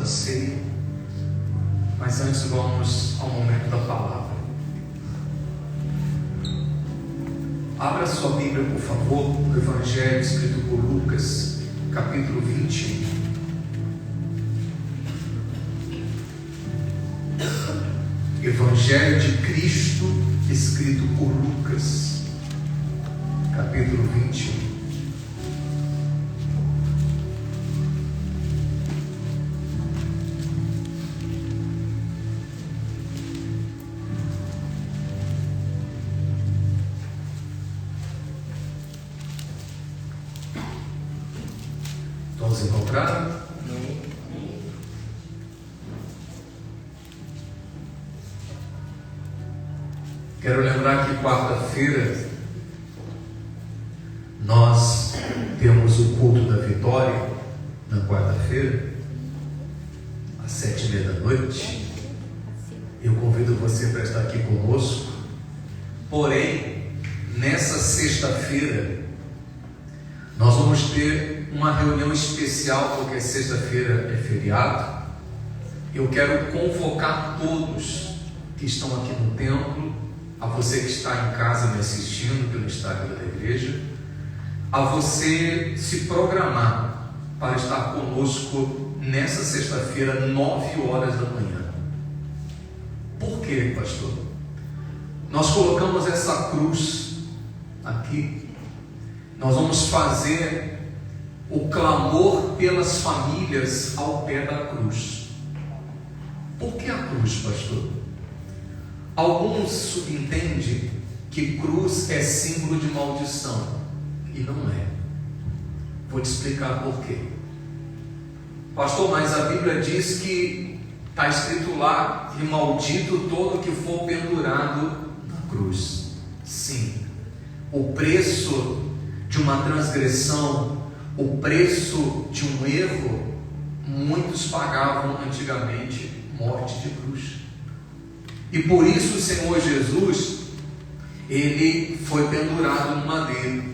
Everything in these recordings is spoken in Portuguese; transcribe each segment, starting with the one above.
ceia, mas antes vamos ao momento da palavra. Abra sua Bíblia, por favor, no Evangelho escrito por Lucas, capítulo 21. Evangelho de Cristo escrito por Lucas, capítulo 21. Todos encontraram? Quero lembrar que quarta-feira nós temos o culto da vitória, na quarta-feira, às 7h30. Eu convido você para estar aqui conosco. Porém, nessa sexta-feira, nós vamos ter uma reunião especial, porque sexta-feira é feriado. Eu quero convocar todos que estão aqui no templo, a você que está em casa me assistindo pelo Instagram da igreja, a você se programar para estar conosco nessa sexta-feira, 9h da manhã. Por quê, pastor? Nós colocamos essa cruz aqui. Nós vamos fazer o clamor pelas famílias ao pé da cruz. Por que a cruz, pastor? Alguns subentendem que cruz é símbolo de maldição, e não é. Vou te explicar por quê. Pastor, mas a Bíblia diz que está escrito lá que maldito todo que for pendurado na cruz. Sim, o preço de uma transgressão, o preço de um erro, muitos pagavam antigamente morte de cruz. E por isso o Senhor Jesus, Ele foi pendurado no madeiro.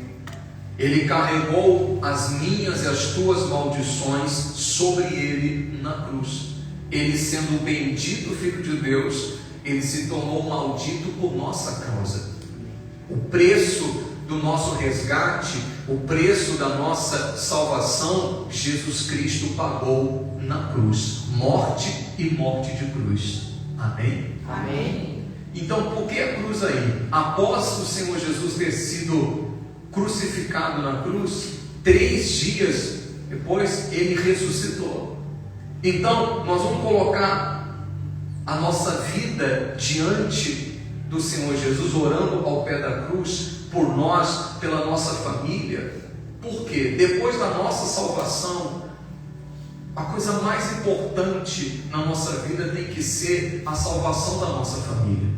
Ele carregou as minhas e as tuas maldições sobre Ele na cruz. Ele, sendo o bendito Filho de Deus, Ele se tornou maldito por nossa causa. O preço do nosso resgate, o preço da nossa salvação, Jesus Cristo pagou na cruz. Morte e morte de cruz. Amém? Amém. Então, por que a cruz aí? Após o Senhor Jesus ter sido crucificado na cruz, 3 dias depois, Ele ressuscitou. Então, nós vamos colocar a nossa vida diante do Senhor Jesus, orando ao pé da cruz, por nós, pela nossa família. Por quê? Depois da nossa salvação, a coisa mais importante na nossa vida tem que ser a salvação da nossa família.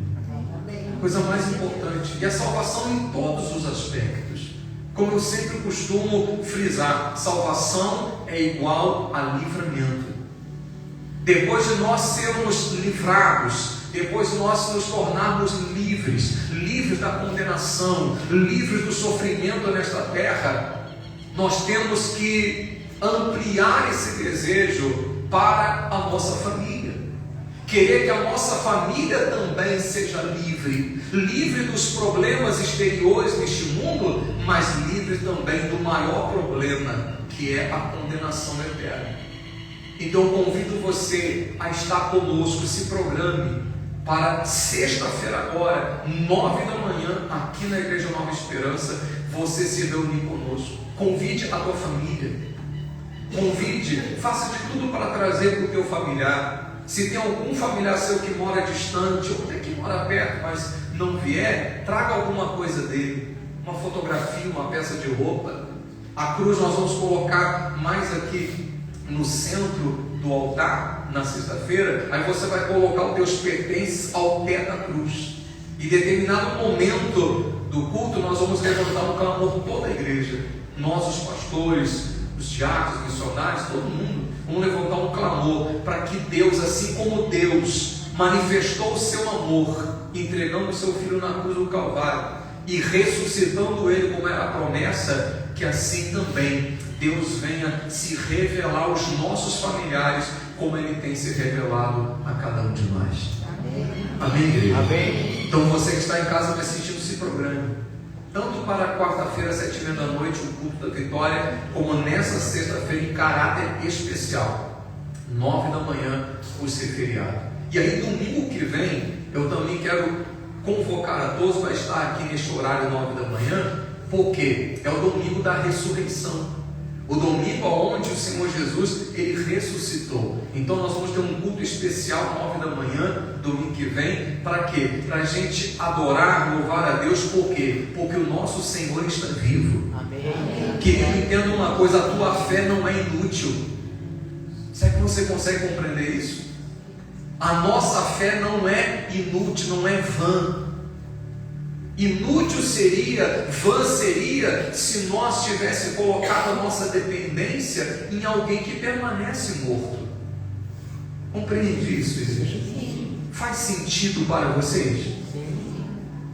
A coisa mais importante. E a salvação em todos os aspectos. Como eu sempre costumo frisar, salvação é igual a livramento. Depois de nós sermos livrados, depois de nós nos tornarmos livres, livres da condenação, livres do sofrimento nesta terra, nós temos que ampliar esse desejo para a nossa família. Querer que a nossa família também seja livre, livre dos problemas exteriores deste mundo, mas livre também do maior problema, que é a condenação eterna. Então eu convido você a estar conosco, se programe para sexta-feira agora, 9h da manhã, aqui na Igreja Nova Esperança, você se reunir conosco. Convide a tua família. Convide, faça de tudo para trazer para o teu familiar. Se tem algum familiar seu que mora distante, ou até que mora perto, mas não vier, traga alguma coisa dele, uma fotografia, uma peça de roupa. A cruz nós vamos colocar mais aqui no centro do altar, na sexta-feira. Aí você vai colocar os teus pertences ao pé da cruz. Em determinado momento do culto, nós vamos levantar um clamor, toda a igreja, nós os pastores, os diáconos, os missionários, todo mundo, vamos levantar um clamor para que Deus, assim como Deus manifestou o seu amor, entregando o seu Filho na cruz do Calvário e ressuscitando Ele como era a promessa, que assim também Deus venha se revelar aos nossos familiares como Ele tem se revelado a cada um de nós. Amém. Amém, igreja? Amém. Então você que está em casa assistindo esse programa, tanto para quarta-feira, 7h30 da noite, o culto da vitória, como nessa sexta-feira em caráter especial, 9 da manhã, por ser feriado. E aí domingo que vem, eu também quero convocar a todos para estar aqui neste horário 9 da manhã, porque é o domingo da ressurreição. O domingo onde o Senhor Jesus, Ele ressuscitou. Então nós vamos ter um culto especial 9 da manhã, domingo que vem. Para quê? Para a gente adorar, louvar a Deus. Por quê? Porque o nosso Senhor está vivo. Amém. Querido, entenda uma coisa: a tua fé não é inútil. Será que você consegue compreender isso? A nossa fé não é inútil, não é vã. Inútil seria, vã seria, se nós tivéssemos colocado a nossa dependência em alguém que permanece morto. Compreende isso, igreja? Faz sentido para vocês?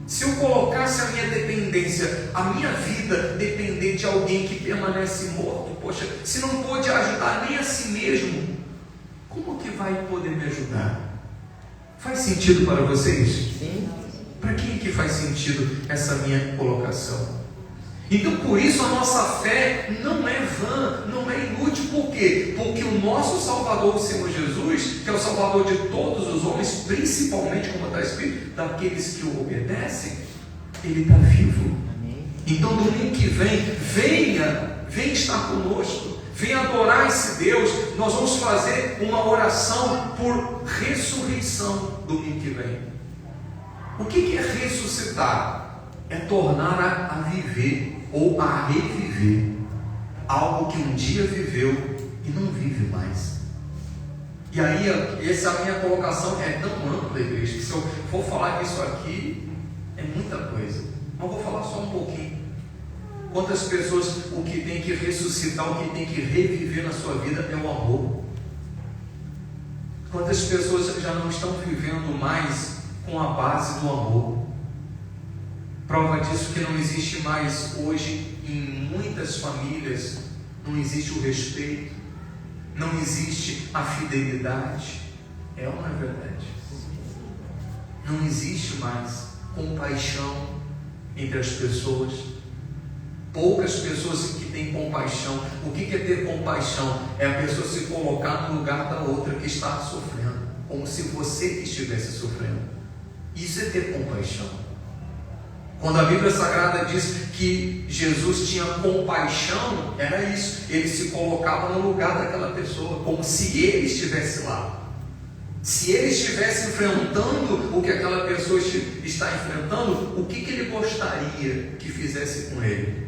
Se eu colocasse a minha dependência, a minha vida depender de alguém que permanece morto, poxa, se não pode ajudar nem a si mesmo, como que vai poder me ajudar? Faz sentido para vocês? Sim. Para quem que faz sentido essa minha colocação? Então, por isso a nossa fé não é vã, não é inútil. Por quê? Porque o nosso Salvador, o Senhor Jesus, que é o Salvador de todos os homens, principalmente, como está escrito, daqueles que o obedecem, Ele está vivo. Amém. Então, domingo que vem, venha estar conosco, venha adorar esse Deus. Nós vamos fazer uma oração por ressurreição domingo que vem. O que é ressuscitar? É tornar a viver ou a reviver algo que um dia viveu e não vive mais. E aí, essa minha colocação é tão ampla, igreja, que se eu for falar disso aqui, é muita coisa. Mas vou falar só um pouquinho. Quantas pessoas o que tem que ressuscitar, o que tem que reviver na sua vida é o amor. Quantas pessoas já não estão vivendo mais com a base do amor? Prova disso que não existe mais hoje em muitas famílias, não existe o respeito, não existe a fidelidade. É ou não é verdade? Não existe mais compaixão entre as pessoas. Poucas pessoas que têm compaixão. O que é ter compaixão? É a pessoa se colocar no lugar da outra que está sofrendo, como se você estivesse sofrendo. Isso é ter compaixão. Quando a Bíblia Sagrada diz que Jesus tinha compaixão, era isso. Ele se colocava no lugar daquela pessoa, como se ele estivesse lá. Se ele estivesse enfrentando o que aquela pessoa está enfrentando, o que ele gostaria que fizesse com ele?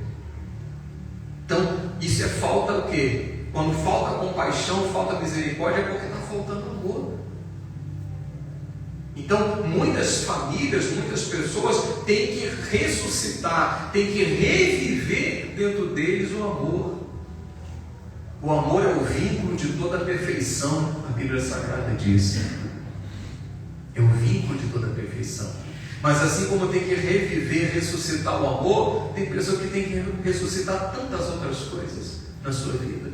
Então, isso é falta o quê? Quando falta compaixão, falta misericórdia, é porque está faltando amor. Então, muitas famílias, muitas pessoas têm que ressuscitar, têm que reviver dentro deles o amor. O amor é o vínculo de toda a perfeição, a Bíblia Sagrada diz. É o vínculo de toda a perfeição. Mas assim como tem que reviver, ressuscitar o amor, tem pessoa que tem que ressuscitar tantas outras coisas na sua vida.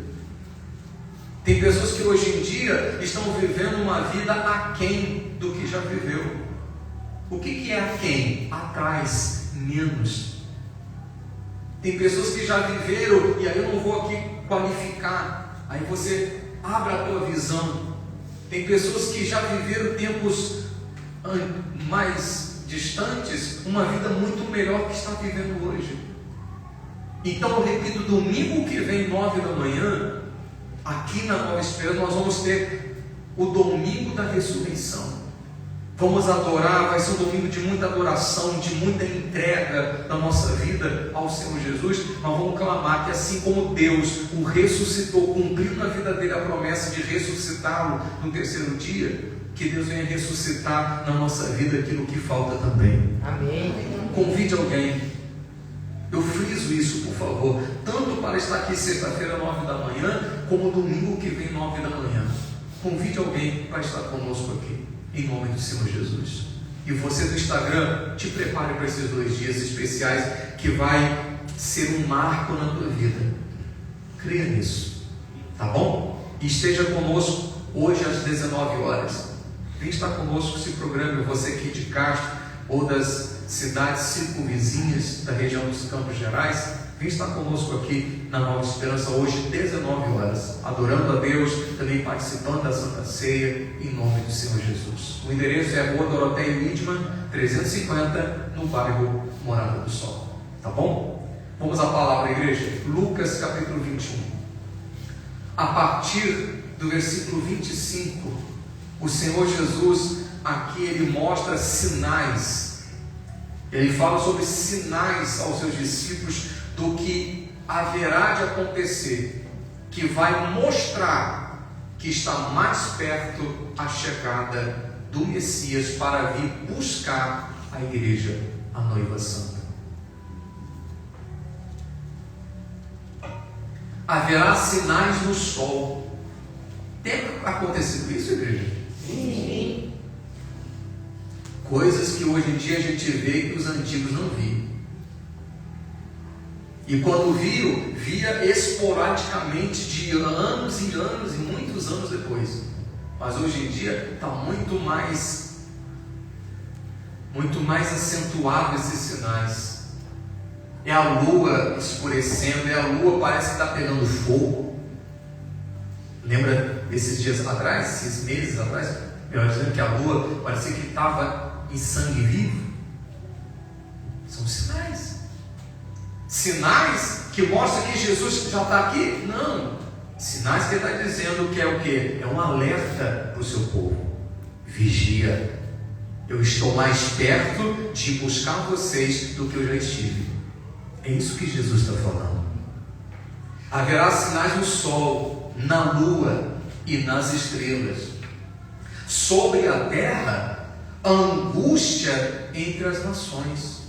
Tem pessoas que hoje em dia estão vivendo uma vida aquém do que já viveu. O que é aquém? Atrás, menos. Tem pessoas que já viveram, e aí eu não vou aqui qualificar, aí você abre a tua visão. Tem pessoas que já viveram tempos mais distantes, uma vida muito melhor que está vivendo hoje. Então eu repito, domingo que vem, 9 da manhã, aqui na Nova Esperança, nós vamos ter o domingo da ressurreição. Vamos adorar, vai ser um domingo de muita adoração, de muita entrega da nossa vida ao Senhor Jesus. Nós vamos clamar que assim como Deus o ressuscitou, cumpriu na vida dele a promessa de ressuscitá-lo no terceiro dia, que Deus venha ressuscitar na nossa vida aquilo que falta também. Amém. Convide alguém. Eu friso isso, por favor, tanto para estar aqui sexta-feira, 9 da manhã, como domingo que vem, 9 da manhã. Convide alguém para estar conosco aqui, em nome do Senhor Jesus. E você do Instagram, te prepare para esses 2 dias especiais, que vai ser um marco na tua vida. Creia nisso, tá bom? E esteja conosco hoje às 19 horas. Vem estar conosco, se programe, você aqui de Castro ou das cidades circunvizinhas da região dos Campos Gerais, vem estar conosco aqui na Nova Esperança hoje, 19 horas, adorando a Deus, também participando da Santa Ceia, em nome do Senhor Jesus. O endereço é Rua Doroteia Widman, 350, no bairro Morada do Sol. Tá bom? Vamos à palavra, igreja. Lucas capítulo 21. A partir do versículo 25, o Senhor Jesus, aqui ele mostra sinais. Ele fala sobre sinais aos seus discípulos do que haverá de acontecer, que vai mostrar que está mais perto a chegada do Messias para vir buscar a igreja, a noiva santa. Haverá sinais no sol. Tem acontecido isso, igreja? Sim. Coisas que hoje em dia a gente vê que os antigos não viam. E quando viam, via esporadicamente, de anos e anos e muitos anos depois. Mas hoje em dia está muito mais acentuado esses sinais. É a lua escurecendo, é a lua, parece que está pegando fogo. Lembra esses dias atrás, esses meses atrás, eu dizendo que a lua parecia que estava em sangue vivo? São sinais. Sinais que mostram que Jesus já está aqui? Não. Sinais que ele está dizendo que é o quê? É um alerta para o seu povo. Vigia. Eu estou mais perto de buscar vocês do que eu já estive. É isso que Jesus está falando. Haverá sinais no sol, na lua e nas estrelas. Sobre a terra, angústia entre as nações,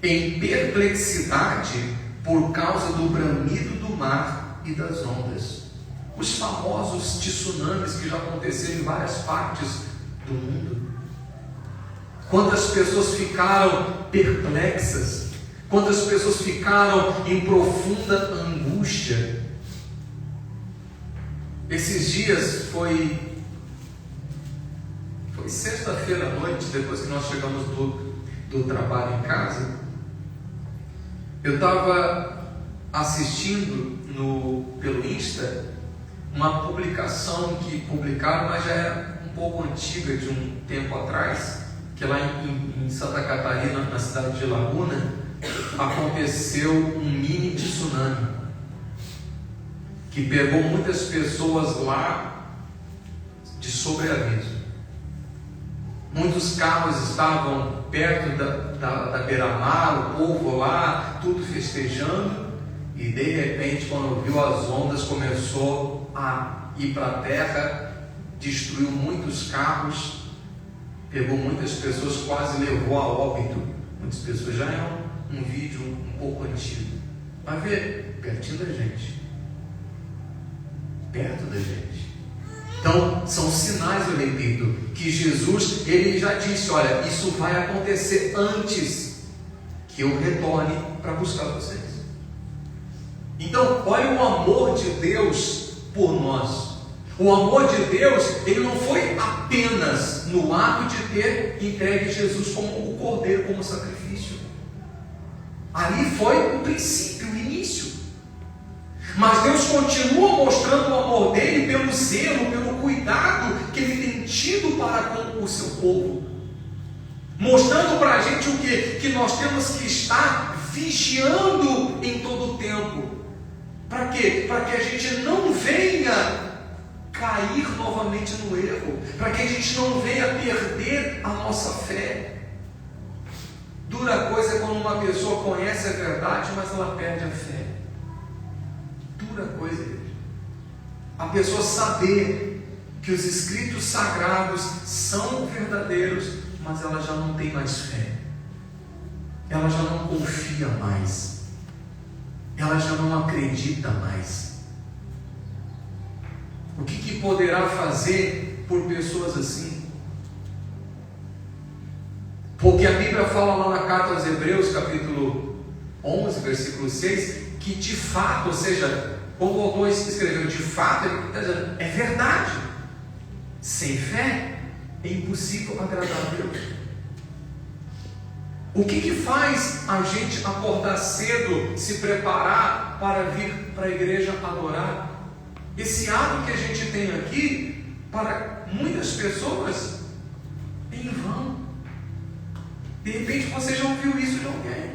em perplexidade por causa do bramido do mar e das ondas. Os famosos tsunamis que já aconteceram em várias partes do mundo. Quantas pessoas ficaram perplexas, quantas pessoas ficaram em profunda angústia. Esses dias foi sexta-feira à noite, depois que nós chegamos do trabalho em casa, eu estava assistindo pelo Insta uma publicação que publicaram, mas já era um pouco antiga, de um tempo atrás, que lá em Santa Catarina, na cidade de Laguna, aconteceu um mini tsunami que pegou muitas pessoas lá de sobreaviso. Muitos carros estavam perto da beira-mar, o povo lá, tudo festejando, e de repente, quando viu as ondas, começou a ir para a terra, destruiu muitos carros, pegou muitas pessoas, quase levou a óbito. Muitas pessoas, já é um vídeo um pouco antigo, mas vê, pertinho da gente, perto da gente. Então, são sinais, eu repito, que Jesus, ele já disse, olha, isso vai acontecer antes que eu retorne para buscar vocês. Então, olha o amor de Deus por nós. O amor de Deus, ele não foi apenas no ato de ter entregue Jesus como o cordeiro, como sacrifício. Ali foi o princípio, o início. Mas Deus continua mostrando o amor dele pelo zelo, pelo cuidado que ele tem tido para com o seu povo. Mostrando para a gente o quê? Que nós temos que estar vigiando em todo o tempo. Para quê? Para que a gente não venha cair novamente no erro. Para que a gente não venha perder a nossa fé. Dura coisa é quando uma pessoa conhece a verdade, mas ela perde a fé. Dura coisa, igreja. A pessoa saber que os escritos sagrados são verdadeiros, mas ela já não tem mais fé. Ela já não confia mais. Ela já não acredita mais. O que poderá fazer por pessoas assim? Porque a Bíblia fala lá na carta aos Hebreus, capítulo 11, versículo 6, que de fato, ou seja, como o autor escreveu, de fato, ele está dizendo, é verdade. Sem fé é impossível agradar a Deus. O que faz a gente acordar cedo, se preparar para vir para a igreja adorar? Esse ato que a gente tem aqui, para muitas pessoas, é em vão. De repente você já ouviu isso de alguém.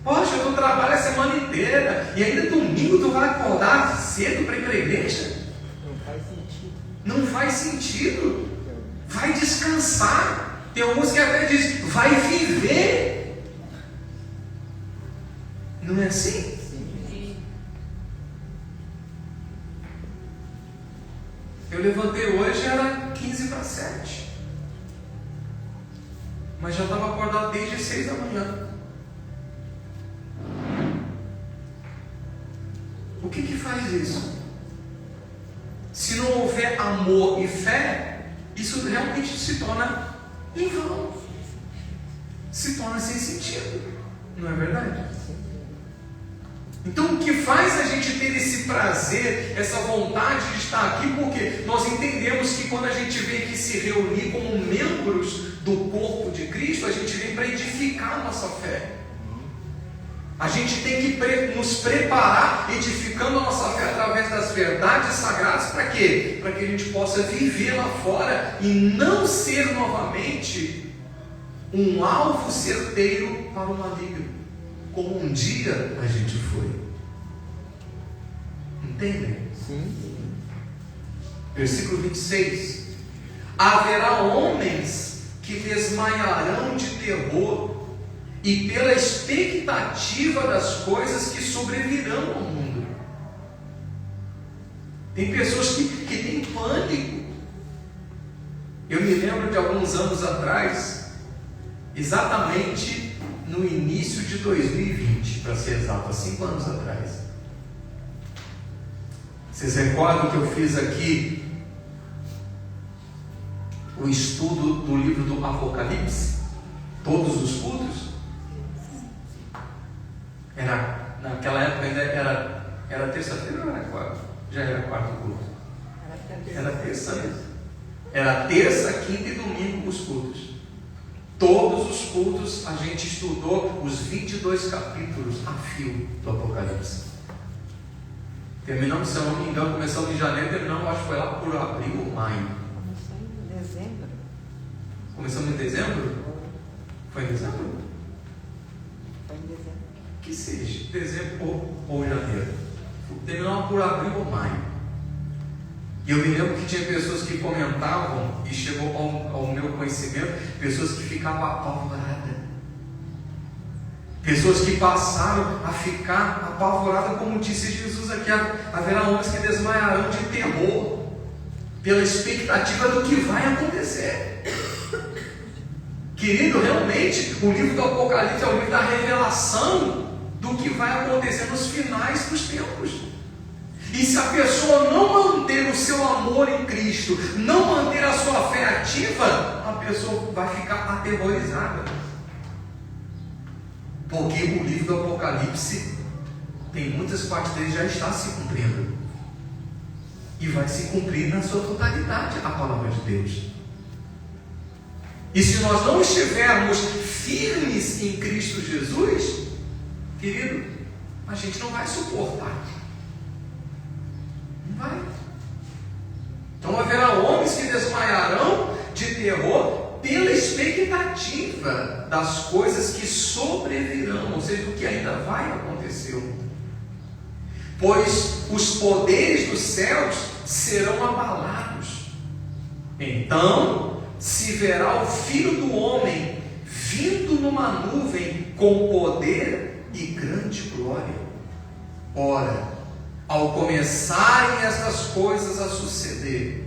Poxa, tu trabalha a semana inteira e ainda domingo tu vai acordar cedo para ir para a igreja? Não faz sentido. Não faz sentido. Vai descansar. Tem alguns que até dizem, vai viver. Não é assim? Sim. Eu levantei hoje, era 15 para 7. Mas já estava acordado desde as 6 da manhã. O que faz isso? Se não houver amor e fé, isso realmente se torna em vão. Se torna sem sentido. Não é verdade? Então o que faz a gente ter esse prazer, essa vontade de estar aqui, porque nós entendemos que quando a gente vem aqui se reunir como membros do corpo de Cristo, a gente vem para edificar a nossa fé. A gente tem que nos preparar, edificando a nossa fé através das verdades sagradas, para quê? Para que a gente possa viver lá fora e não ser novamente um alvo certeiro para o maligno, como um dia a gente foi. Entendem? Sim. Versículo 26. Haverá homens que desmaiarão de terror e pela expectativa das coisas que sobrevirão ao mundo. Tem pessoas que têm pânico. Eu me lembro de alguns anos atrás, exatamente no início de 2020, para ser exato, há 5 anos atrás. Vocês recordam que eu fiz aqui o estudo do livro do Apocalipse? Todos os cultos? Naquela época ainda era terça-feira ou era quarta? Já era quarto culto? Era terça mesmo. Era terça, quinta e domingo os cultos. Todos os cultos a gente estudou os 22 capítulos a fio do Apocalipse. Terminamos, se eu não me engano, começamos em janeiro, terminamos, acho que foi lá por abril ou maio. Começou em dezembro. Começamos em dezembro? Foi em dezembro? Foi em dezembro. Que seja, dezembro ou janeiro. Terminamos por abril ou maio. E eu me lembro que tinha pessoas que comentavam, e chegou ao meu conhecimento, pessoas que ficavam apavoradas. Pessoas que passaram a ficar apavoradas, como disse Jesus aqui, haverá homens que desmaiarão de terror, pela expectativa do que vai acontecer. Querido, realmente, o livro do Apocalipse é o livro da revelação do que vai acontecer nos finais dos tempos. E se a pessoa não manter o seu amor em Cristo, não manter a sua fé ativa, a pessoa vai ficar aterrorizada. Porque o livro do Apocalipse tem muitas partes dele já está se cumprindo. E vai se cumprir na sua totalidade a palavra de Deus. E se nós não estivermos firmes em Cristo Jesus, querido, a gente não vai suportar. Não vai. Então haverá homens que desmaiarão de terror pela expectativa das coisas que sobrevirão, ou seja, do que ainda vai acontecer. Pois os poderes dos céus serão abalados. Então se verá o Filho do Homem vindo numa nuvem com poder e grande glória. Ora, ao começarem estas coisas a suceder,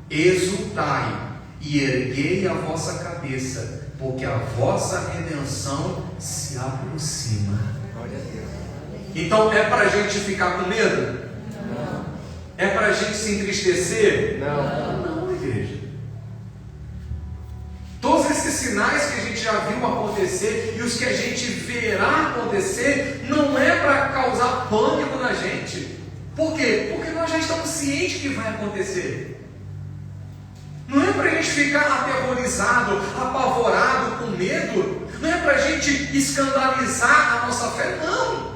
exultai e erguei a vossa cabeça, porque a vossa redenção se aproxima. Glória a Deus. Então é para a gente ficar com medo? Não. É para a gente se entristecer? Não. Não, igreja. Todos esses sinais que a gente já viu acontecer e os que a gente verá acontecer, não é para causar pânico na gente. Por quê? Porque nós já estamos cientes que vai acontecer. gente ficar aterrorizado, apavorado, com medo, não é para a gente escandalizar a nossa fé, não.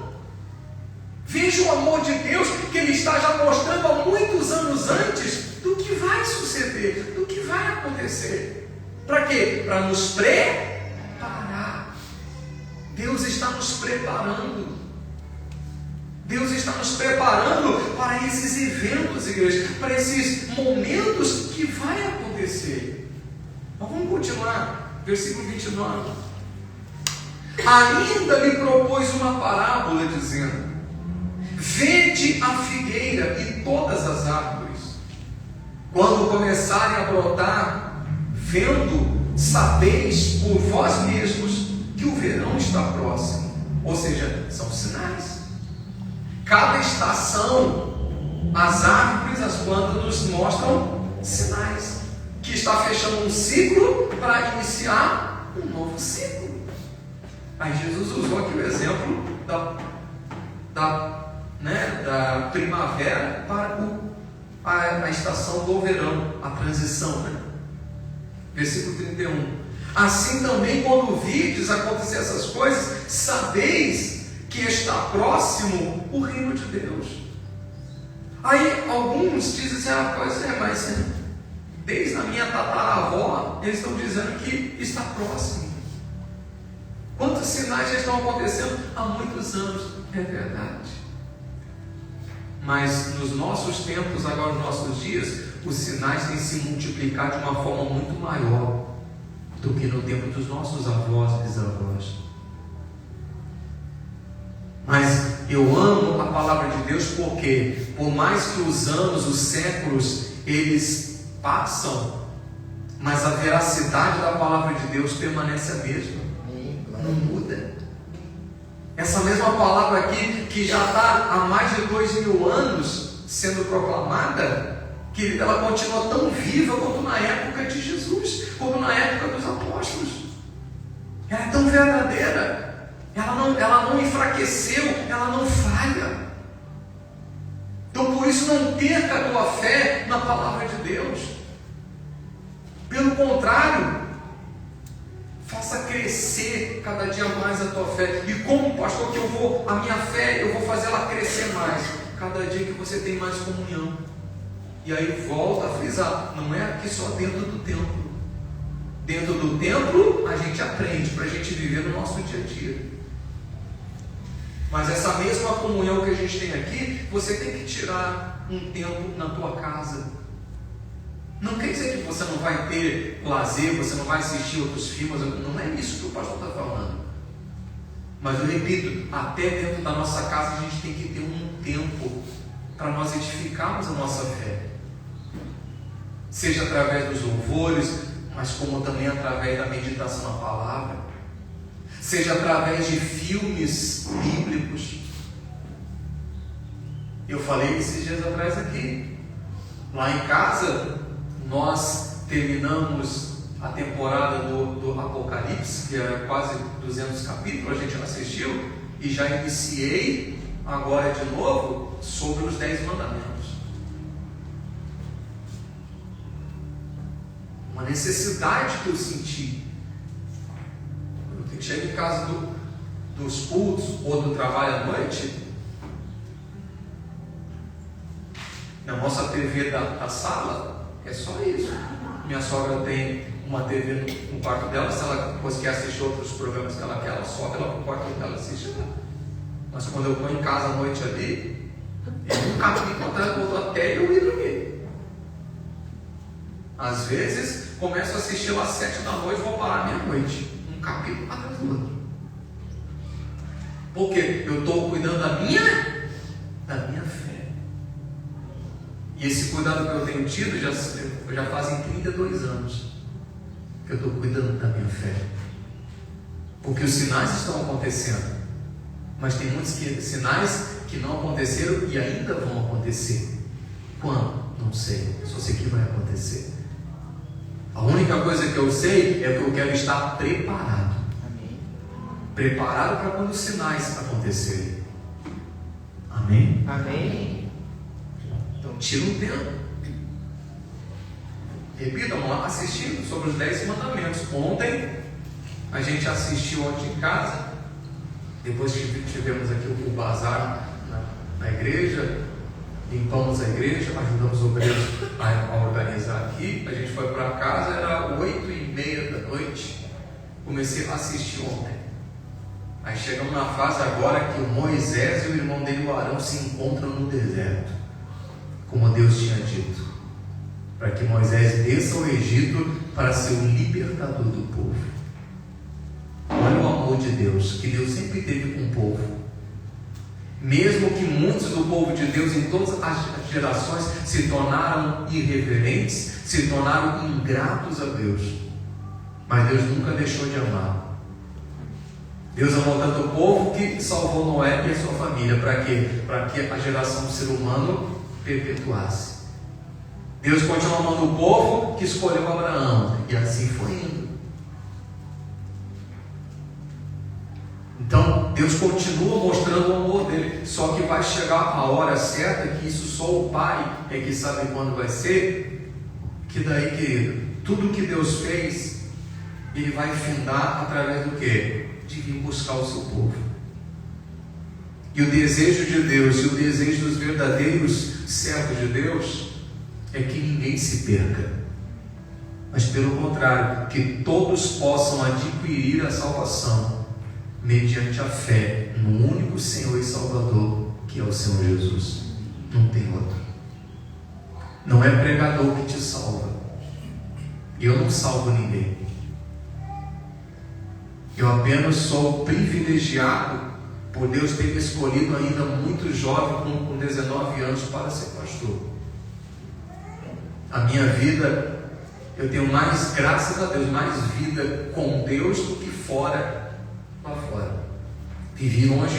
Veja o amor de Deus que Ele está já mostrando há muitos anos antes do que vai suceder, do que vai acontecer. Para quê? Para nos preparar. Deus está nos preparando. Deus está nos preparando para esses eventos, igreja, para esses momentos que vai acontecer. Mas vamos continuar, versículo 29. Ainda lhe propôs uma parábola, dizendo: vede a figueira e todas as árvores. Quando começarem a brotar, vendo, sabeis por vós mesmos que o verão está próximo. Ou seja, são sinais. Cada estação, as árvores, as plantas nos mostram sinais que está fechando um ciclo para iniciar um novo ciclo. Aí Jesus usou aqui o exemplo da primavera para a estação do verão, a transição, né? Versículo 31. Assim também, quando vides acontecer essas coisas, sabeis que está próximo o reino de Deus. Aí alguns dizem assim: pois é, mas desde a minha tataravó eles estão dizendo que está próximo. Quantos sinais já estão acontecendo há muitos anos? É verdade. Mas nos nossos tempos, agora nos nossos dias, os sinais têm se multiplicado de uma forma muito maior do que no tempo dos nossos avós e bisavós. Mas eu amo a palavra de Deus porque, por mais que os anos, os séculos, eles passam, mas a veracidade da palavra de Deus permanece a mesma, não muda. Essa mesma palavra aqui, que já está há mais de 2000 anos sendo proclamada, que ela continua tão viva quanto na época de Jesus, como na época dos apóstolos. Ela é tão verdadeira. Ela não enfraqueceu, ela não falha. Então por isso não perca a tua fé na palavra de Deus. Pelo contrário, faça crescer cada dia mais a tua fé. E como, pastor, que a minha fé, eu vou fazer ela crescer mais? Cada dia que você tem mais comunhão. E aí volta a frisar, não é aqui só dentro do templo. Dentro do templo a gente aprende para a gente viver no nosso dia a dia. Mas essa mesma comunhão que a gente tem aqui, você tem que tirar um tempo na tua casa. Não quer dizer que você não vai ter lazer, você não vai assistir outros filmes, não é isso que o pastor está falando. Mas eu repito, até dentro da nossa casa a gente tem que ter um tempo para nós edificarmos a nossa fé. Seja através dos louvores, mas como também através da meditação na palavra. Seja através de filmes bíblicos. Eu falei esses dias atrás aqui. Lá em casa, nós terminamos a temporada do Apocalipse, que era quase 200 capítulos, a gente assistiu, e já iniciei agora de novo sobre os 10 mandamentos. Uma necessidade que eu senti. Eu chego em casa dos cultos ou do trabalho à noite, na nossa TV da sala, é só isso. Minha sogra tem uma TV no quarto dela, se ela conseguir assistir outros programas que ela quer, ela sobe ela para o quarto dela e assiste lá. Mas quando eu ponho em casa à noite ali, um capítulo atrás do outro até eu ir dormir. Às vezes, começo a assistir lá às 7 da noite, vou parar meia-noite. Um capítulo atrás do outro. Porque eu estou cuidando da minha fé. E esse cuidado que eu tenho tido já fazem 32 anos que eu estou cuidando da minha fé. Porque os sinais estão acontecendo. Mas tem muitos sinais que não aconteceram e ainda vão acontecer. Quando? Não sei. Só sei que vai acontecer. A única coisa que eu sei é que eu quero estar preparado. Amém. Preparado para quando os sinais acontecerem. Amém? Amém. Então tira um tempo. Repita, vamos lá, assistindo sobre os 10 mandamentos. Ontem a gente assistiu ontem em casa, depois que tivemos aqui o bazar na igreja, limpamos a igreja, ajudamos os obreiros a organizar aqui. A gente foi para casa, era 8h30 da noite. Comecei a assistir ontem. Aí chegamos na fase agora que o Moisés e o irmão dele, o Arão, se encontram no deserto, como Deus tinha dito, para que Moisés desça ao Egito para ser o libertador do povo. Olha o amor de Deus, que Deus sempre teve com o povo. Mesmo que muitos do povo de Deus em todas as gerações se tornaram irreverentes, se tornaram ingratos a Deus, mas Deus nunca deixou de amar. Deus amou tanto o povo que salvou Noé e a sua família. Para quê? Para que a geração do ser humano perpetuasse. Deus continua amando o povo que escolheu Abraão, e assim foi indo. Então Deus continua mostrando o amor dele, só que vai chegar a hora certa, que isso só o Pai é que sabe quando vai ser, que daí, querido, tudo que Deus fez, Ele vai findar através do quê? De vir buscar o seu povo. E o desejo de Deus, e o desejo dos verdadeiros servos de Deus, é que ninguém se perca, mas pelo contrário, que todos possam adquirir a salvação mediante a fé no único Senhor e Salvador, que é o Senhor Jesus. Não tem outro. Não é pregador que te salva. Eu não salvo ninguém. Eu apenas sou privilegiado por Deus ter me escolhido ainda muito jovem, com 19 anos, para ser pastor. A minha vida, eu tenho mais, graças a Deus, mais vida com Deus do que fora, lá fora. Vivi longe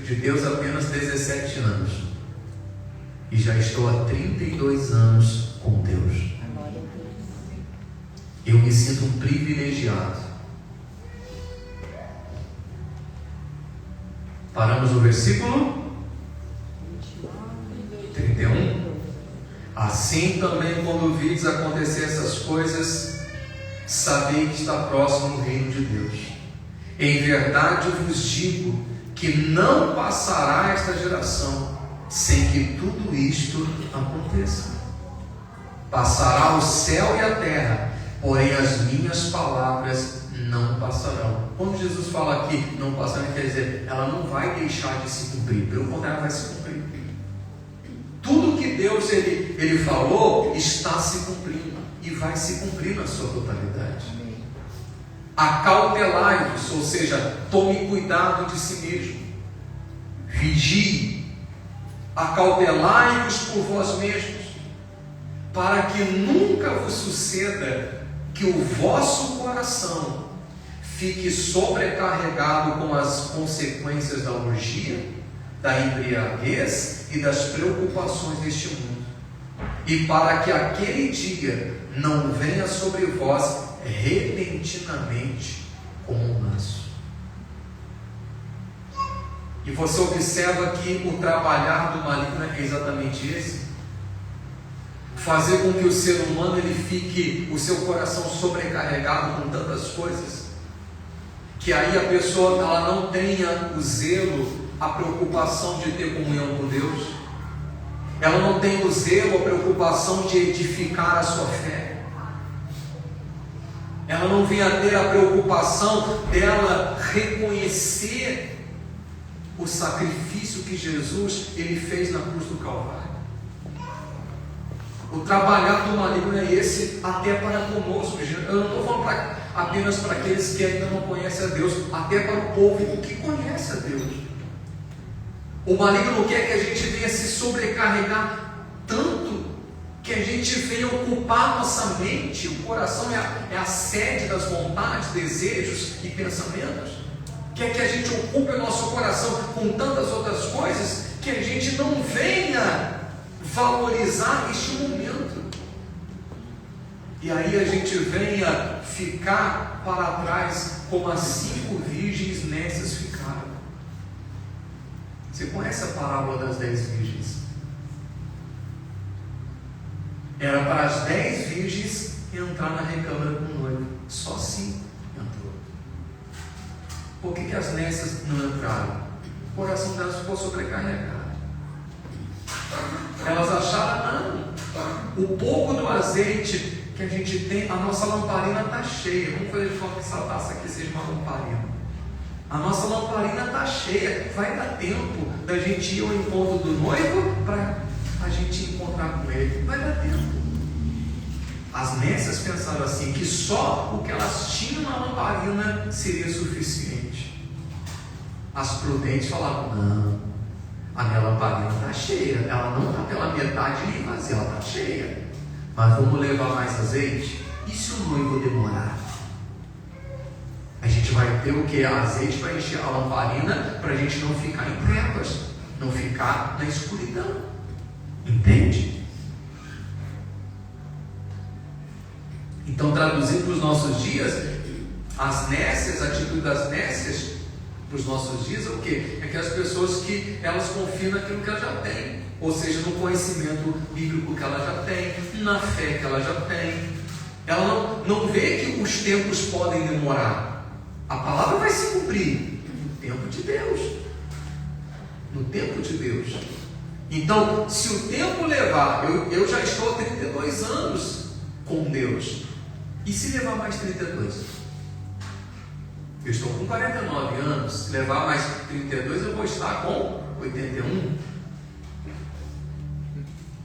de Deus apenas 17 anos. E já estou há 32 anos com Deus. Eu me sinto um privilegiado. Paramos no versículo 31. Assim também, quando vides acontecer essas coisas, sabei que está próximo o reino de Deus. Em verdade vos digo que não passará esta geração sem que tudo isto aconteça. Passará o céu e a terra, porém as minhas palavras não passarão. Quando Jesus fala aqui não passarão, quer dizer, ela não vai deixar de se cumprir, pelo contrário, vai se cumprir. Tudo que Deus ele falou está se cumprindo e vai se cumprir na sua totalidade. Acautelai-vos, ou seja, tome cuidado de si mesmo, vigie, acautelai-vos por vós mesmos, para que nunca vos suceda que o vosso coração fique sobrecarregado com as consequências da orgia, da embriaguez e das preocupações deste mundo, e para que aquele dia não venha sobre vós repentinamente como um laço. E você observa que o trabalhar do maligno é exatamente esse: fazer com que o ser humano ele fique, o seu coração sobrecarregado com tantas coisas, que aí a pessoa ela não tenha o zelo, a preocupação de ter comunhão com Deus, ela não tem o zelo, a preocupação de edificar a sua fé, ela não venha a ter a preocupação dela reconhecer o sacrifício que Jesus ele fez na cruz do Calvário. O trabalhar do maligno é esse até para conosco. Eu não estou falando apenas para aqueles que ainda não conhecem a Deus, até para o povo que conhece a Deus. O maligno quer que a gente venha se sobrecarregar tanto, que a gente venha ocupar nossa mente. O coração é a sede das vontades, desejos e pensamentos. Quer que a gente ocupe o nosso coração com tantas outras coisas, que a gente não venha valorizar este momento, e aí a gente venha ficar para trás como as 5 virgens nécias ficaram. Você conhece a parábola das 10 virgens? Era para as 10 virgens entrar na recâmara com o noivo. Só 5 entrou. Por que as nécias não entraram? O coração delas ficou sobrecarregado. Elas acharam, não, o pouco do azeite que a gente tem, a nossa lamparina está cheia. Vamos fazer de forma que essa taça aqui seja uma lamparina. A nossa lamparina está cheia. Vai dar tempo da gente ir ao encontro do noivo para a gente encontrar com ele. Vai dar tempo. As nécias pensaram assim, que só o que elas tinham na lamparina seria suficiente. As prudentes falavam, não, a minha lamparina está cheia, ela não está pela metade nem vazia, ela está cheia. Mas vamos levar mais azeite? E se o noivo demorar? A gente vai ter o que? Azeite para encher a lamparina, para a gente não ficar em trevas, não ficar na escuridão. Entende? Então, traduzindo para os nossos dias, as nécias, a atitude das nécias para os nossos dias é o quê? É que as pessoas que elas confiam naquilo que elas já têm, ou seja, no conhecimento bíblico que ela já tem, na fé que ela já tem. Ela não vê que os tempos podem demorar. A palavra vai se cumprir no tempo de Deus. No tempo de Deus. Então, se o tempo levar, eu já estou há 32 anos com Deus. E se levar mais 32? Eu estou com 49 anos. Se levar mais 32, eu vou estar com 81.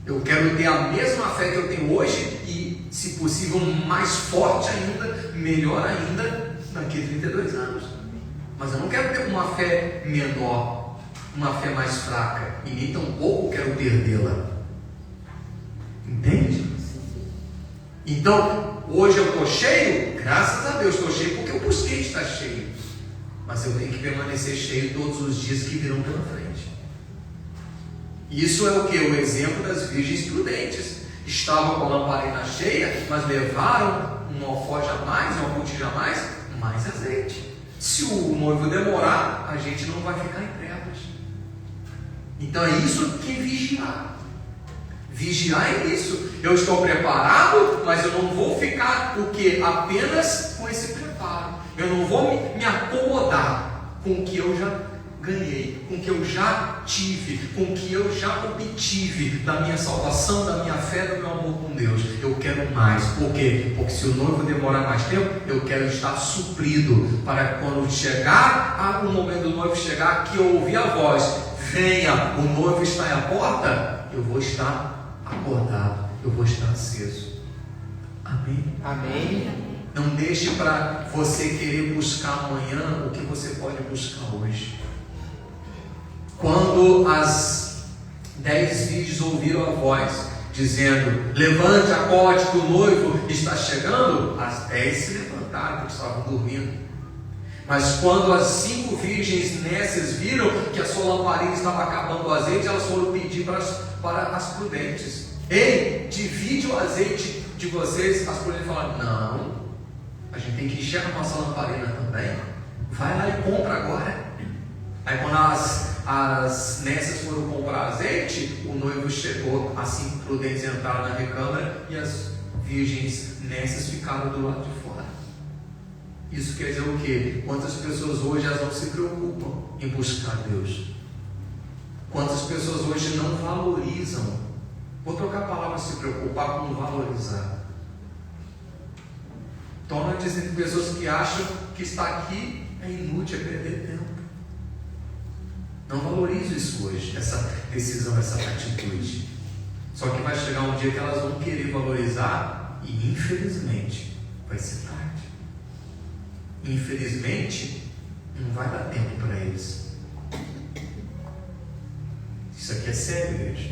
Eu quero ter a mesma fé que eu tenho hoje e, se possível, mais forte ainda, melhor ainda, daqui a 32 anos. Mas eu não quero ter uma fé menor, uma fé mais fraca, e nem tampouco quero perdê-la. Entende? Então, hoje eu estou cheio, graças a Deus estou cheio, porque eu busquei estar cheio. Mas eu tenho que permanecer cheio todos os dias que virão pela frente. Isso é o que? O exemplo das virgens prudentes. Estavam com a lamparina cheia, mas levaram um alforje a mais, uma botija a mais azeite. Se o noivo demorar, a gente não vai ficar em trevas. Então é isso que é vigiar. Vigiar é isso. Eu estou preparado, mas eu não vou ficar o que? Apenas com esse preparo. Eu não vou me acomodar com o que eu já ganhei, com o que eu já tive, com o que eu já obtive da minha salvação, da minha fé, do meu amor com Deus. Eu quero mais. Por quê? Porque se o noivo demorar mais tempo, eu quero estar suprido para quando chegar o momento do noivo chegar, que eu ouvir a voz, venha, o noivo está à porta, eu vou estar acordado, eu vou estar aceso. Amém? Amém. Não deixe para você querer buscar amanhã o que você pode buscar hoje. Quando as 10 virgens ouviram a voz dizendo, levante, acorde que o noivo está chegando, as 10 se levantaram, porque estavam dormindo. Mas quando as 5 virgens nécias viram que a sua lamparina estava acabando o azeite, elas foram pedir para as prudentes, ei, divide o azeite de vocês. As prudentes falaram, não, a gente tem que encher a nossa lamparina também, vai lá e compra agora. Aí quando as nécias foram comprar azeite, o noivo chegou, as 5 prudentes entraram na recâmara e as virgens nécias ficaram do lado de fora. Isso quer dizer o quê? Quantas pessoas hoje elas não se preocupam em buscar Deus? Quantas pessoas hoje não valorizam? Vou trocar a palavra se preocupar com valorizar. Torna dizendo pessoas que acham que estar aqui é inútil, é perder tempo. Não valorizo isso hoje, essa decisão, essa atitude. Só que vai chegar um dia que elas vão querer valorizar e infelizmente vai ser tarde. Infelizmente não vai dar tempo para eles. Isso aqui é sério, igreja.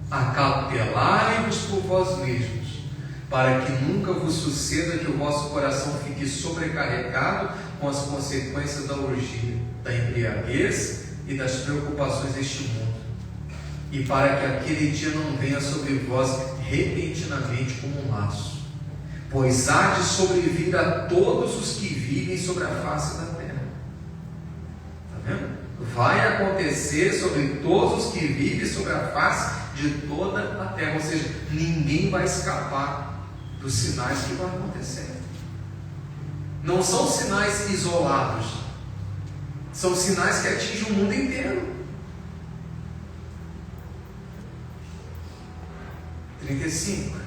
Acautelai-vos por vós mesmos, para que nunca vos suceda que o vosso coração fique sobrecarregado com as consequências da orgia, da embriaguez e das preocupações deste mundo, e para que aquele dia não venha sobre vós repentinamente como um laço, pois há de sobrevir a todos os que vivem sobre a face da terra. Está vendo? vai acontecer sobre todos os que vivem sobre a face de toda a terra. Ou seja, ninguém vai escapar dos sinais que vão acontecer. Não são sinais isolados, são sinais que atingem o mundo inteiro. 35.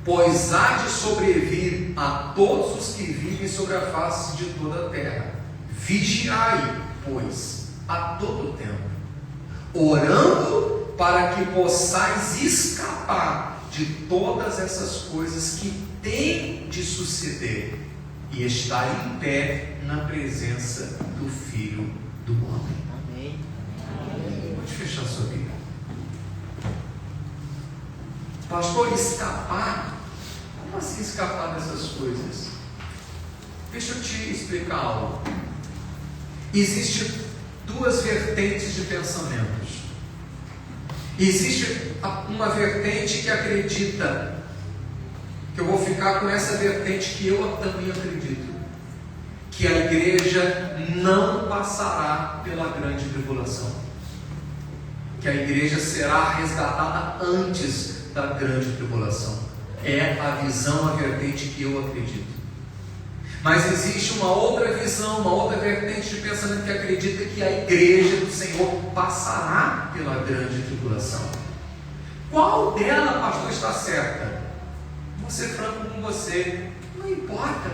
Pois há de sobrevir a todos os que vivem sobre a face de toda a terra. Vigiai, pois, a todo tempo, orando para que possais escapar de todas essas coisas que têm de suceder e estar em pé na presença do Filho do Homem. Amém. Pode fechar sua Bíblia. Pastor, escapar? Como assim escapar dessas coisas? Deixa eu te explicar algo. Existem duas vertentes de pensamentos. Existe uma vertente que acredita, que eu vou ficar com essa vertente que eu também acredito, que a igreja não passará pela grande tribulação, que a igreja será resgatada antes da grande tribulação. É a visão, a vertente que eu acredito. Mas existe uma outra visão, uma outra vertente de pensamento que acredita que a igreja do Senhor passará pela grande tribulação. Qual dela, pastor, está certa? Vou ser franco com você, não importa.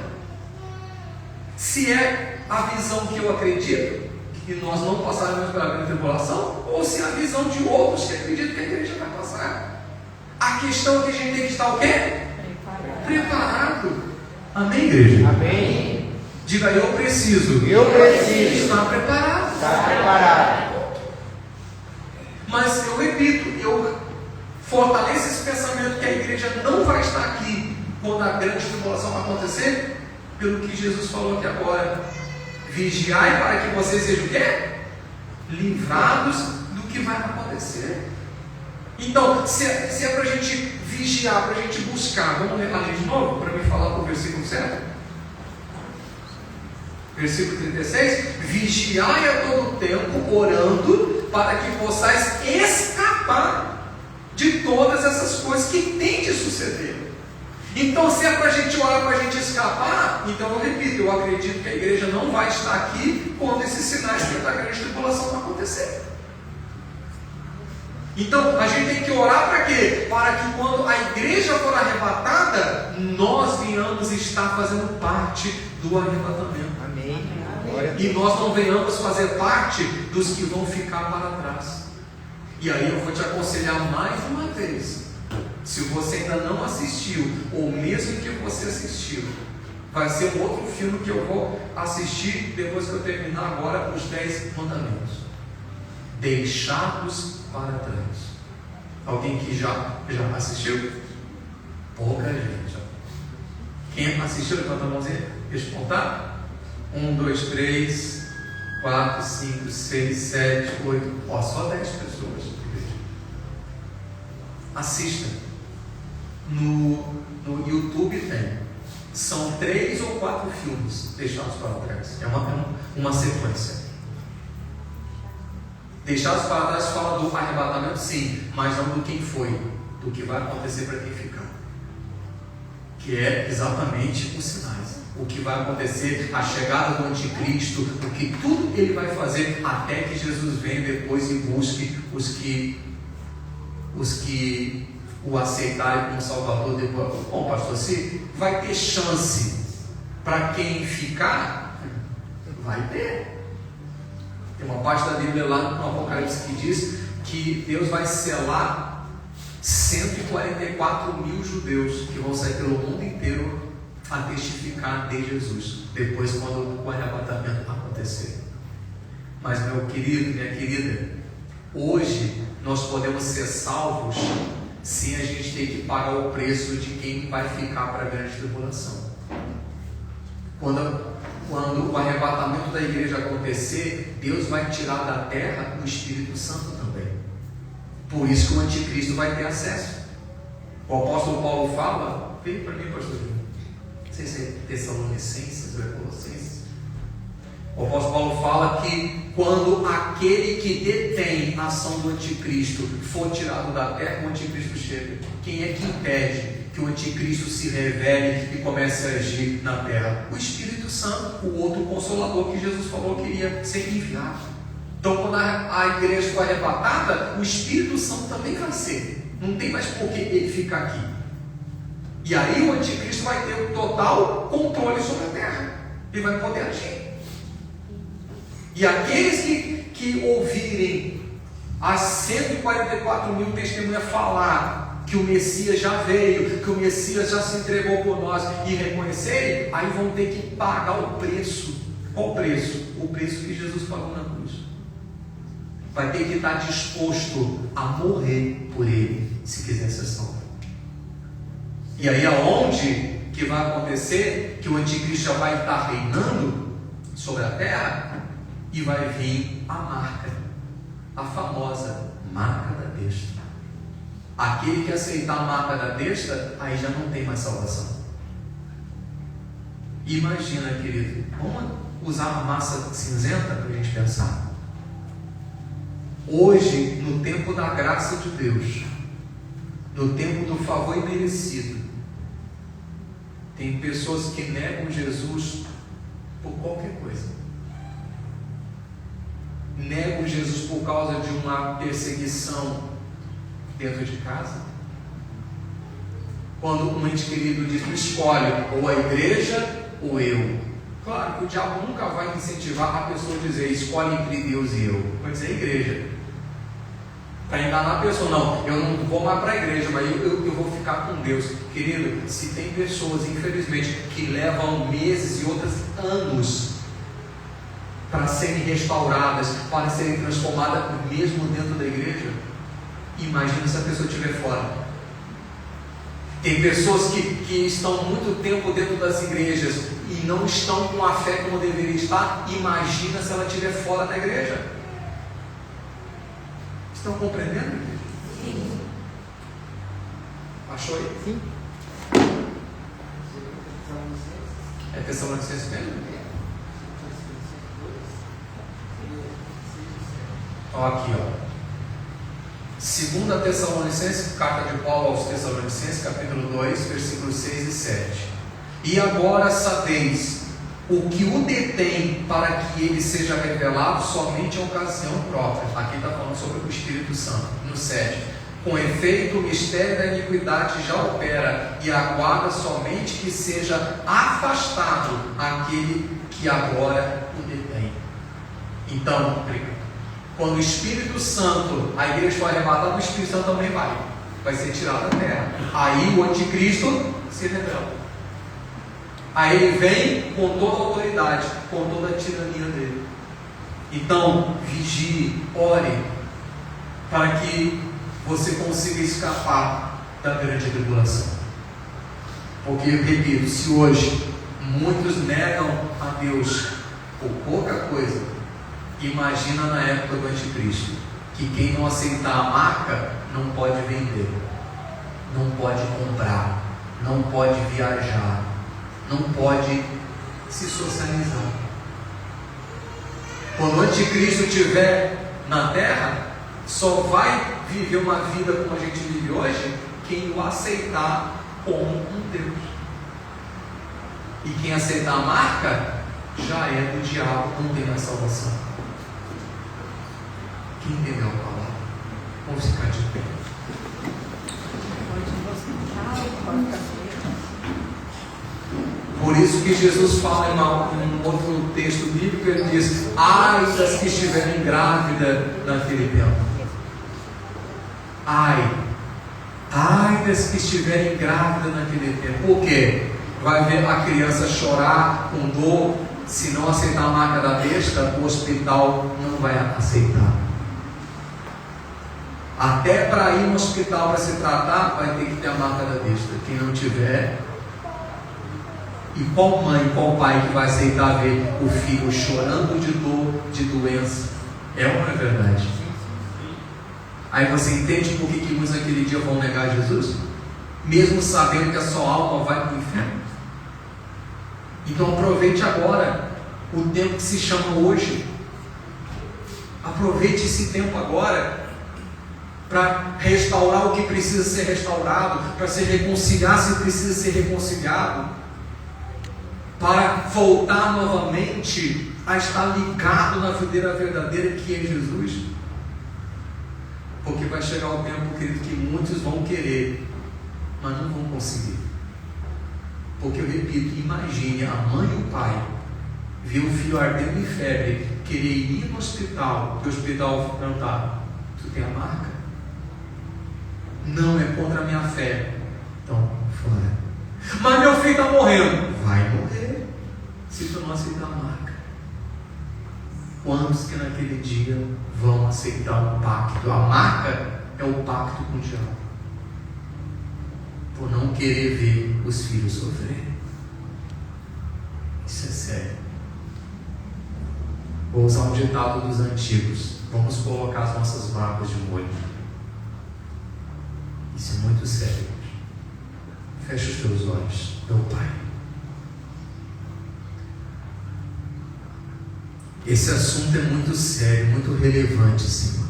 Se é a visão que eu acredito, que nós não passaremos pela grande tribulação, ou se é a visão de outros que acreditam que a igreja vai passar. A questão é que a gente tem que estar o quê? Preparado. Amém, igreja? Amém. Diga, eu preciso. Eu preciso. Estar preparado. Está preparado. Mas eu repito, eu fortaleço esse pensamento que a igreja não vai estar aqui quando a grande tribulação vai acontecer, pelo que Jesus falou aqui agora. Vigiai para que vocês sejam o quê? Livrados do que vai acontecer. Então, se é para a gente vigiar, para a gente buscar, vamos ler de novo para me falar o versículo certo? Versículo 36: Vigiai a todo tempo, orando, para que possais escapar de todas essas coisas que têm de suceder. Então, se é para a gente orar, para a gente escapar, então eu repito, eu acredito que a igreja não vai estar aqui quando esses sinais da grande tribulação vão acontecer. Então, a gente tem que orar para quê? Para que quando a igreja for arrebatada, nós venhamos estar fazendo parte do arrebatamento. Amém. E nós não venhamos fazer parte dos que vão ficar para trás. E aí eu vou te aconselhar mais uma vez. Se você ainda não assistiu, ou mesmo que você assistiu, vai ser um outro filme que eu vou assistir depois que eu terminar agora os 10 mandamentos. Deixados para trás. Alguém que já assistiu? Pouca gente. Quem assistiu, levanta a mãozinha. Deixa eu contar. 1, 2, 3, 4, 5, 6, 7, 8. Ó, só 10 pessoas. Assista. No YouTube tem. São 3 ou 4 filmes deixados para trás. É uma sequência. Deixados para trás fala do arrebatamento, sim, mas não do quem foi, do que vai acontecer para quem ficar. Que é exatamente os sinais. O que vai acontecer, a chegada do anticristo, o que tudo ele vai fazer até que Jesus venha depois e busque os que o aceitarem como Salvador depois. Bom, pastor, se vai ter chance para quem ficar, vai ter. Tem uma parte da Bíblia lá no Apocalipse que diz que Deus vai selar 144 mil judeus que vão sair pelo mundo inteiro a testificar de Jesus, depois quando o arrebatamento acontecer. Mas meu querido, minha querida, hoje nós podemos ser salvos sem a gente ter que pagar o preço de quem vai ficar para a grande tribulação. Quando o arrebatamento da igreja acontecer, Deus vai tirar da terra o Espírito Santo também. Por isso que o anticristo vai ter acesso. O apóstolo Paulo fala, veio para mim, pastor, não sei se é Tessalonicenses ou é Colossenses, O apóstolo Paulo fala que quando aquele que detém a ação do anticristo for tirado da terra, o anticristo chega. Quem é que impede que o anticristo se revele e comece a agir na terra? O Espírito Santo, o outro consolador que Jesus falou que iria ser enviado. Então, quando a igreja for arrebatada, o Espírito Santo também vai ser. Não tem mais por que ele ficar aqui. E aí o anticristo vai ter o total controle sobre a terra. Ele vai poder agir. E aqueles que ouvirem as 144 mil testemunhas falar que o Messias já veio, que o Messias já se entregou por nós e reconhecerem, aí vão ter que pagar o preço. Qual o preço? O preço que Jesus pagou na cruz. Vai ter que estar disposto a morrer por ele, se quiser ser salvo. E aí aonde que vai acontecer que o anticristo já vai estar reinando sobre a terra? E vai vir a marca, a famosa marca da besta. Aquele que aceitar a marca da besta, aí já não tem mais salvação. Imagina, querido, vamos usar a massa cinzenta para a gente pensar. Hoje, no tempo da graça de Deus, no tempo do favor imerecido, tem pessoas que negam Jesus por qualquer coisa. Negam Jesus por causa de uma perseguição dentro de casa. Quando um ente querido diz: escolhe ou a igreja ou eu. Claro que o diabo nunca vai incentivar a pessoa a dizer: escolhe entre Deus e eu. Vai dizer a igreja, para enganar a pessoa. Não, eu não vou mais para a igreja, mas eu vou ficar com Deus. Querido, se tem pessoas, infelizmente, que levam meses e outras anos para serem restauradas, para serem transformadas mesmo dentro da igreja, imagina se a pessoa estiver fora. Tem pessoas que estão muito tempo dentro das igrejas e não estão com a fé como deveria estar. Imagina se ela estiver fora da igreja. Estão compreendendo? Sim. Achou aí? Sim. É Tessalonicenses mesmo? Aqui, ó. 2 Tessalonicenses, carta de Paulo aos Tessalonicenses, capítulo 2, versículos 6 e 7. E agora sabeis o que o detém para que ele seja revelado somente em ocasião própria. Aqui está falando sobre o Espírito Santo. No 7. Com efeito, o mistério da iniquidade já opera e aguarda somente que seja afastado aquele que agora o detém. Então, quando o Espírito Santo, a igreja for arrebatada, o Espírito Santo também vai ser tirado da terra. Aí o anticristo se revela. Aí ele vem com toda a autoridade, com toda a tirania dele. Então, vigie, ore, para que você consiga escapar da grande tribulação. Porque, eu repito, se hoje muitos negam a Deus por pouca coisa, imagina na época do anticristo, que quem não aceitar a marca não pode vender, não pode comprar, não pode viajar, não pode se socializar. Quando o anticristo estiver na terra, só vai viver uma vida como a gente vive hoje quem o aceitar como um Deus. E quem aceitar a marca já é do diabo, não tem mais salvação. Quem entendeu a palavra? Vamos ficar de pé. Por isso que Jesus fala em um outro texto bíblico, ele diz: ai das que estiverem grávidas naquele tempo. Ai das que estiverem grávidas naquele tempo. Por quê? Vai ver a criança chorar com dor. Se não aceitar a marca da besta, o hospital não vai aceitar. Até para ir no hospital para se tratar, vai ter que ter a marca da besta. Quem não tiver, e qual mãe, qual pai que vai aceitar ver o filho chorando de dor, de doença? É ou não é verdade? Aí você entende por que muitos naquele dia vão negar Jesus? Mesmo sabendo que a sua alma vai para o inferno. Então aproveite agora, o tempo que se chama hoje. Aproveite esse tempo agora para restaurar o que precisa ser restaurado, para se reconciliar se precisa ser reconciliado, para voltar novamente a estar ligado na videira verdadeira que é Jesus. Porque vai chegar o tempo, querido, que muitos vão querer, mas não vão conseguir. Porque eu repito, imagine a mãe e o pai ver o filho ardendo em febre, querer ir no hospital, que o hospital perguntar: tu tem a marca? Não, é contra a minha fé. Então, fora. Mas meu filho está morrendo. Vai morrer se tu não aceitar a marca. Quantos que naquele dia vão aceitar o pacto? A marca é o pacto com o diabo, por não querer ver os filhos sofrerem. Isso é sério. Vou usar um ditado dos antigos: vamos colocar as nossas barbas de molho. Isso é muito sério. Feche os teus olhos, meu Pai. Esse assunto é muito sério, muito relevante, Senhor.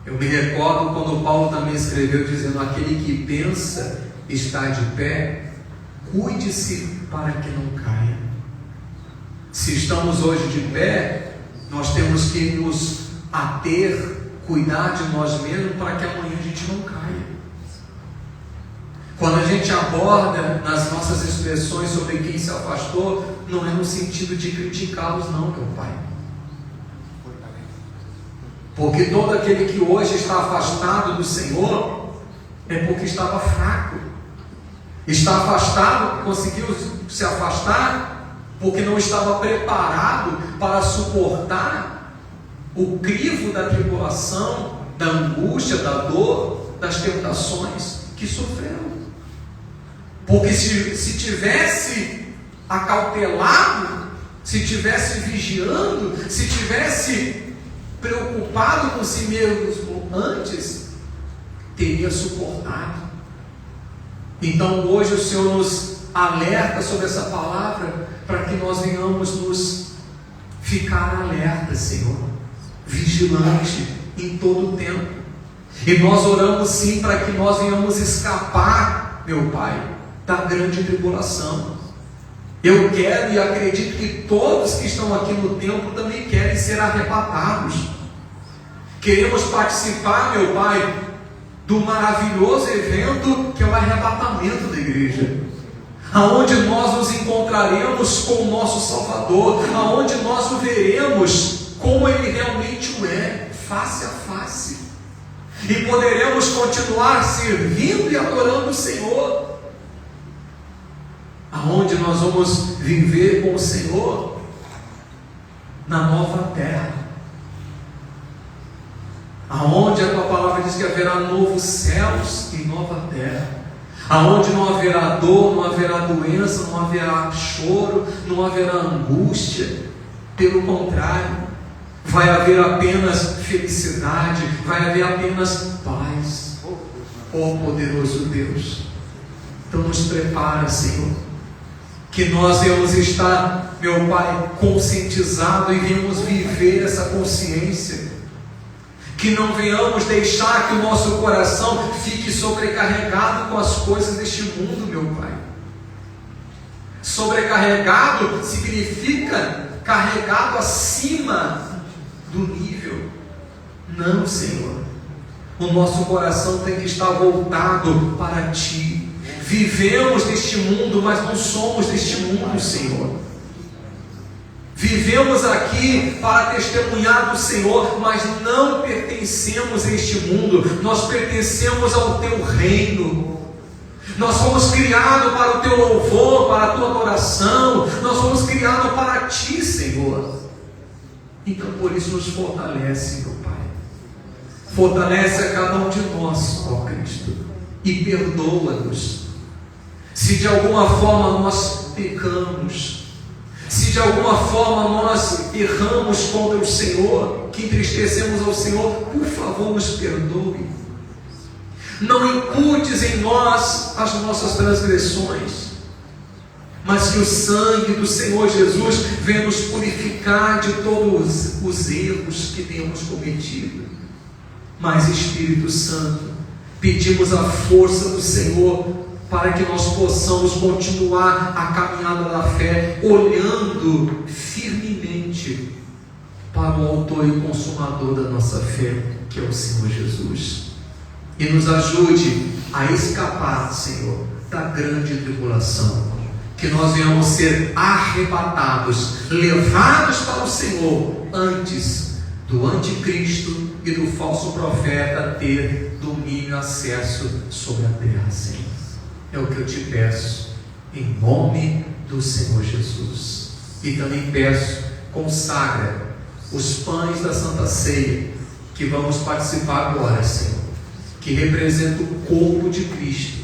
Eu me recordo quando Paulo também escreveu dizendo: aquele que pensa estar de pé, cuide-se para que não caia. Se estamos hoje de pé, nós temos que nos ater, cuidar de nós mesmos para que amanhã a gente não caia. Quando a gente aborda nas nossas expressões sobre quem se afastou, não é no sentido de criticá-los, não, meu Pai. Porque todo aquele que hoje está afastado do Senhor é porque estava fraco. Está afastado, conseguiu se afastar porque não estava preparado para suportar o crivo da tribulação, da angústia, da dor, das tentações que sofreu. Porque se tivesse acautelado, se tivesse vigiando, se tivesse preocupado com si mesmo antes, teria suportado. Então hoje o Senhor nos alerta sobre essa palavra para que nós venhamos nos ficar alerta, Senhor, vigilante em todo o tempo. E nós oramos sim para que nós venhamos escapar, meu Pai, da grande tribulação. Eu quero e acredito que todos que estão aqui no templo também querem ser arrebatados. Queremos participar, meu Pai, do maravilhoso evento que é o arrebatamento da igreja, aonde nós nos encontraremos com o nosso Salvador, aonde nós o veremos como Ele realmente o é, face a face, e poderemos continuar servindo e adorando o Senhor, aonde nós vamos viver com o Senhor na nova terra, aonde a tua palavra diz que haverá novos céus e nova terra, aonde não haverá dor, não haverá doença, não haverá choro, não haverá angústia. Pelo contrário, vai haver apenas felicidade, vai haver apenas paz. Oh poderoso Deus, então nos prepara, Senhor, que nós venhamos estar, meu Pai, conscientizados e venhamos viver essa consciência, que não venhamos deixar que o nosso coração fique sobrecarregado com as coisas deste mundo, meu Pai. Sobrecarregado significa carregado acima do nível. Não, Senhor. O nosso coração tem que estar voltado para Ti. Vivemos neste mundo, mas não somos deste mundo, Senhor. Vivemos aqui para testemunhar do Senhor, mas não pertencemos a este mundo. Nós pertencemos ao Teu reino. Nós fomos criados para o Teu louvor, para a Tua adoração. Nós fomos criados para Ti, Senhor. Então por isso nos fortalece, meu Pai. Fortalece a cada um de nós, ó Cristo, e perdoa-nos se de alguma forma nós pecamos, se de alguma forma nós erramos contra o Senhor, que entristecemos ao Senhor. Por favor, nos perdoe. Não imputes em nós as nossas transgressões, mas que o sangue do Senhor Jesus venha nos purificar de todos os erros que temos cometido. Mas, Espírito Santo, pedimos a força do Senhor para que nós possamos continuar a caminhada da fé, olhando firmemente para o autor e consumador da nossa fé, que é o Senhor Jesus. E nos ajude a escapar, Senhor, da grande tribulação, que nós venhamos ser arrebatados, levados para o Senhor, antes do anticristo e do falso profeta ter domínio e acesso sobre a terra, Senhor. É o que eu te peço, em nome do Senhor Jesus. E também peço, consagra os pães da Santa Ceia, que vamos participar agora, Senhor, que representa o corpo de Cristo,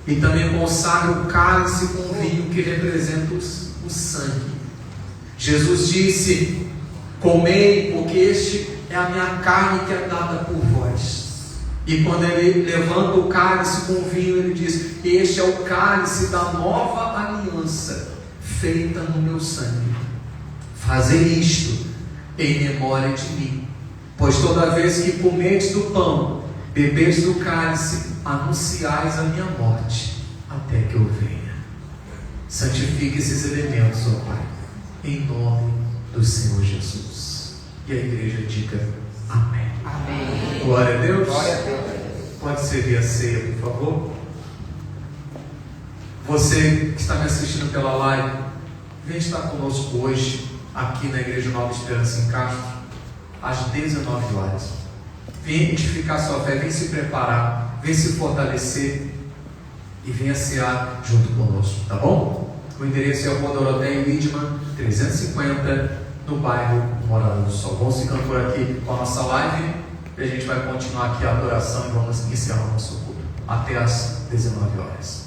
e também consagra o cálice com vinho, que representa o sangue. Jesus disse: comei, porque este é a minha carne que é dada por vós. E quando ele levanta o cálice com vinho, ele diz: este é o cálice da nova aliança, feita no meu sangue. Fazei isto em memória de mim, pois toda vez que comedes do pão, bebedes do cálice, anunciais a minha morte, até que eu venha. Santifique esses elementos, ó Pai, em nome do Senhor Jesus. E a igreja diga amém. Amém. Glória a Deus. Glória a Deus. Pode servir a ceia, por favor. Você que está me assistindo pela live, vem estar conosco hoje, aqui na Igreja Nova Esperança em Castro, às 19 horas. Vem edificar sua fé, vem se preparar, vem se fortalecer e venha cear junto conosco, tá bom? O endereço é o Rua Doroteia Widman 350, no bairro Morada do Sol. Vamos ficando por aqui com a nossa live e a gente vai continuar aqui a adoração e vamos encerrar o nosso culto até às 19 horas.